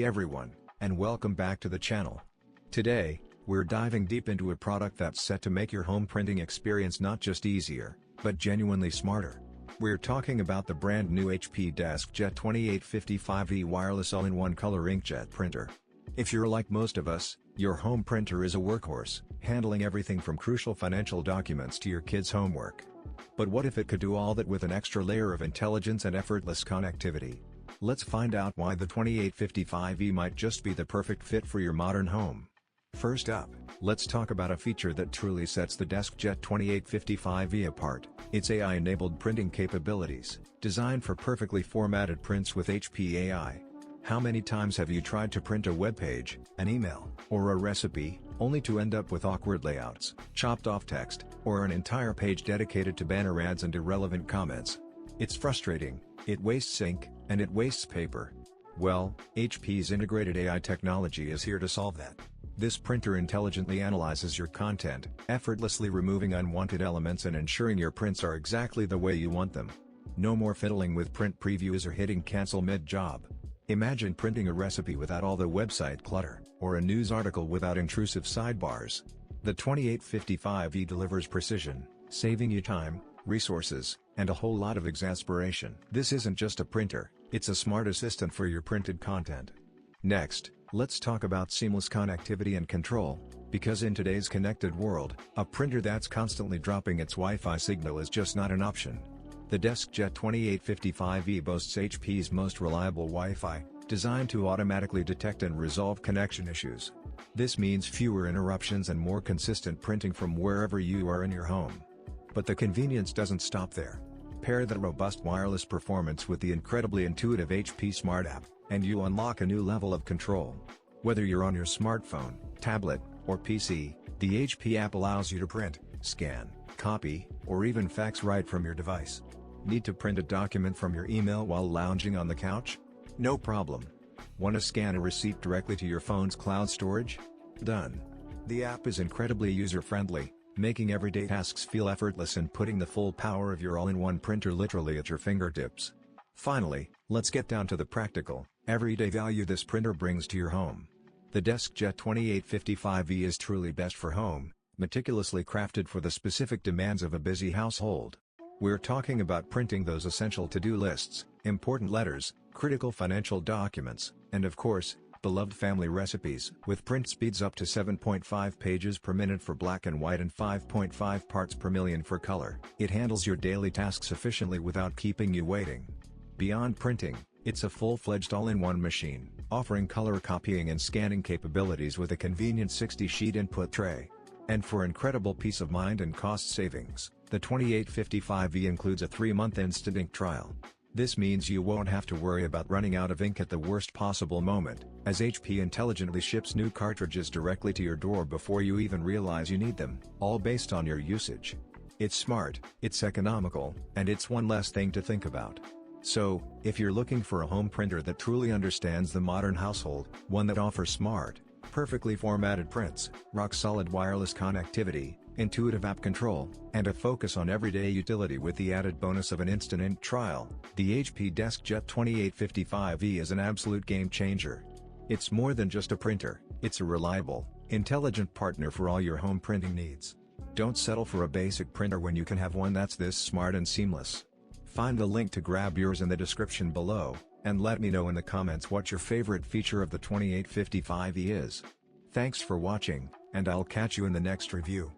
everyone, and welcome back to the channel. Today, we're diving deep into a product that's set to make your home printing experience not just easier, but genuinely smarter. We're talking about the brand new HP DeskJet 2855e wireless all-in-one color inkjet printer. If you're like most of us, your home printer is a workhorse, handling everything from crucial financial documents to your kids' homework. But what if it could do all that with an extra layer of intelligence and effortless connectivity? Let's find out why the 2855e might just be the perfect fit for your modern home. First up, let's talk about a feature that truly sets the DeskJet 2855e apart: its AI-enabled printing capabilities, designed for perfectly formatted prints with HP AI. How many times have you tried to print a web page, an email, or a recipe, only to end up with awkward layouts, chopped off text, or an entire page dedicated to banner ads and irrelevant comments? It's frustrating, it wastes ink, and it wastes paper. Well, HP's integrated AI technology is here to solve that. This printer intelligently analyzes your content, effortlessly removing unwanted elements and ensuring your prints are exactly the way you want them. No more fiddling with print previews or hitting cancel mid-job. Imagine printing a recipe without all the website clutter, or a news article without intrusive sidebars. The 2855e delivers precision, saving you time, resources, and a whole lot of exasperation. This isn't just a printer, it's a smart assistant for your printed content. Next, let's talk about seamless connectivity and control, because in today's connected world, a printer that's constantly dropping its Wi-Fi signal is just not an option. The DeskJet 2855e boasts HP's most reliable Wi-Fi, designed to automatically detect and resolve connection issues. This means fewer interruptions and more consistent printing from wherever you are in your home. But the convenience doesn't stop there. Pair the robust wireless performance with the incredibly intuitive HP Smart app, and you unlock a new level of control. Whether you're on your smartphone, tablet, or PC, the HP app allows you to print, scan, copy, or even fax right from your device. Need to print a document from your email while lounging on the couch? No problem. Want to scan a receipt directly to your phone's cloud storage? Done. The app is incredibly user-friendly, making everyday tasks feel effortless and putting the full power of your all-in-one printer literally at your fingertips. Finally, let's get down to the practical, everyday value this printer brings to your home. The DeskJet 2855e is truly best for home, meticulously crafted for the specific demands of a busy household. We're talking about printing those essential to-do lists, important letters, critical financial documents, and of course, beloved family recipes. With print speeds up to 7.5 pages per minute for black and white and 5.5 parts per million for color, it handles your daily tasks efficiently without keeping you waiting. Beyond printing, it's a full-fledged all-in-one machine, offering color copying and scanning capabilities with a convenient 60-sheet input tray. And for incredible peace of mind and cost savings, the 2855e includes a 3-month instant ink trial. This means you won't have to worry about running out of ink at the worst possible moment, as HP intelligently ships new cartridges directly to your door before you even realize you need them, all based on your usage. It's smart, it's economical, and it's one less thing to think about. So, if you're looking for a home printer that truly understands the modern household, one that offers smart, perfectly formatted prints, rock-solid wireless connectivity, intuitive app control, and a focus on everyday utility with the added bonus of an instant ink trial, the HP DeskJet 2855e is an absolute game-changer. It's more than just a printer, it's a reliable, intelligent partner for all your home printing needs. Don't settle for a basic printer when you can have one that's this smart and seamless. Find the link to grab yours in the description below, and let me know in the comments what your favorite feature of the 2855e is. Thanks for watching, and I'll catch you in the next review.